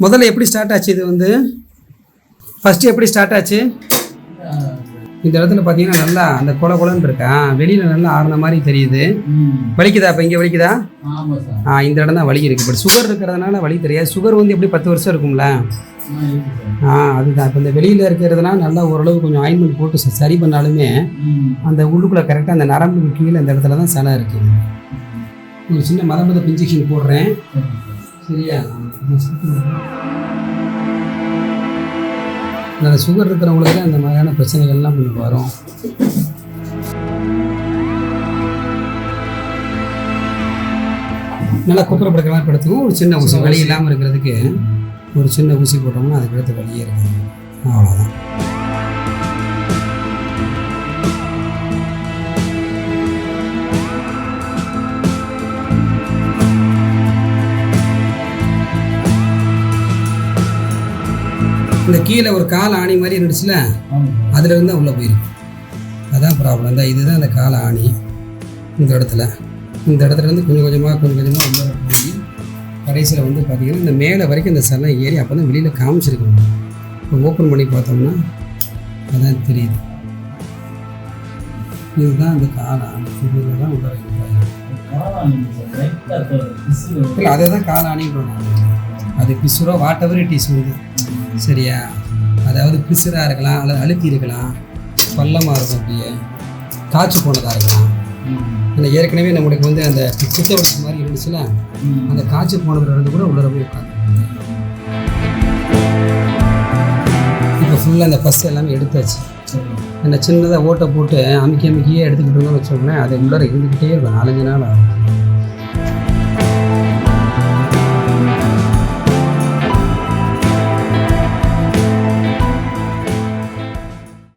முதல்ல எப்படி ஸ்டார்ட் ஆச்சு? இது வந்து ஃபஸ்ட்டு எப்படி ஸ்டார்ட் ஆச்சு? இந்த இடத்துல பார்த்தீங்கன்னா நல்லா அந்த கொலன்னு இருக்கா, வெளியில் நல்லா ஆறுன மாதிரி தெரியுது. வலிக்குதா? இப்போ இங்கே வலிக்குதா? இந்த இடம் தான் வலி இருக்குது. பட் சுகர் இருக்கிறதுனால வலி தெரியாது. சுகர் வந்து எப்படி 10 வருஷம் இருக்கும்ல? அதுதான். இப்போ இந்த வெளியில் இருக்கிறதுனால நல்லா ஓரளவு கொஞ்சம் ஆயின்மெண்ட் போட்டு சரி பண்ணாலுமே அந்த உள்ளுக்குள்ளே கரெக்டாக அந்த நரம்புக்கு கீழே அந்த இடத்துல தான் சலை இருக்குது. ஒரு சின்ன மதமத இன்ஜெக்ஷன் போடுறேன், சரியா? அந்த சுகர் இருக்கிறவங்களுக்கு தான் அந்த மாதிரியான பிரச்சனைகள்லாம் கொஞ்சம் வரும். நல்லா குப்புறப்படுக்கிற மாதிரி படுத்துக்கும். ஒரு சின்ன ஊசி, வலி இல்லாமல் இருக்கிறதுக்கு ஒரு சின்ன ஊசி போட்டோம்னா அதுக்கு அடுத்து வலியே இருக்குது. அவ்வளோதான். இந்த கீழே ஒரு கால் ஆணி மாதிரி இருந்துச்சுல, அதில் இருந்தால் உள்ளே போயிருக்கு. அதான் ப்ராப்ளம் தான். இதுதான் அந்த கால் ஆணி. இந்த இடத்துல இருந்து கொஞ்சம் கொஞ்சமாக உள்ளே போய் கடைசியில் வந்து பார்த்திங்கன்னா இந்த மேலே வரைக்கும் இந்த சலம் ஏறி அப்போ தான் வெளியில் காமிச்சிருக்கணும். இப்போ ஓப்பன் பண்ணி பார்த்தோம்னா அதான் தெரியுது. இதுதான் அந்த கால் ஆணி. இதில் தான் உள்ள இல்லை, அதை தான் கால் ஆணின்றோம். அது பிசுரோ வாட் எவர் இட் இஸ் வந்து, சரியா? அதாவது பிசுராக இருக்கலாம், அல்லது அழுத்தி இருக்கலாம், பள்ளமாக இருக்கும், அப்படியே காய்ச்சி போனதாக இருக்கலாம். அந்த ஏற்கனவே நம்மளுக்கு வந்து அந்த பிச்சை வலிச்சு மாதிரி இருந்துச்சுல, அந்த காய்ச்சி போனதுல இருந்து கூட உள்ள போய் உட்காந்து இப்போ ஃபுல்லாக அந்த பஸ் எல்லாமே எடுத்தாச்சு. அந்த சின்னதாக ஓட்டை போட்டு அமுக்கியே எடுத்துக்கிட்டோம்னு வச்சோம்னா அது உள்ளே இருந்துக்கிட்டே இருக்கும். 4-5 நாள் ஆகும்.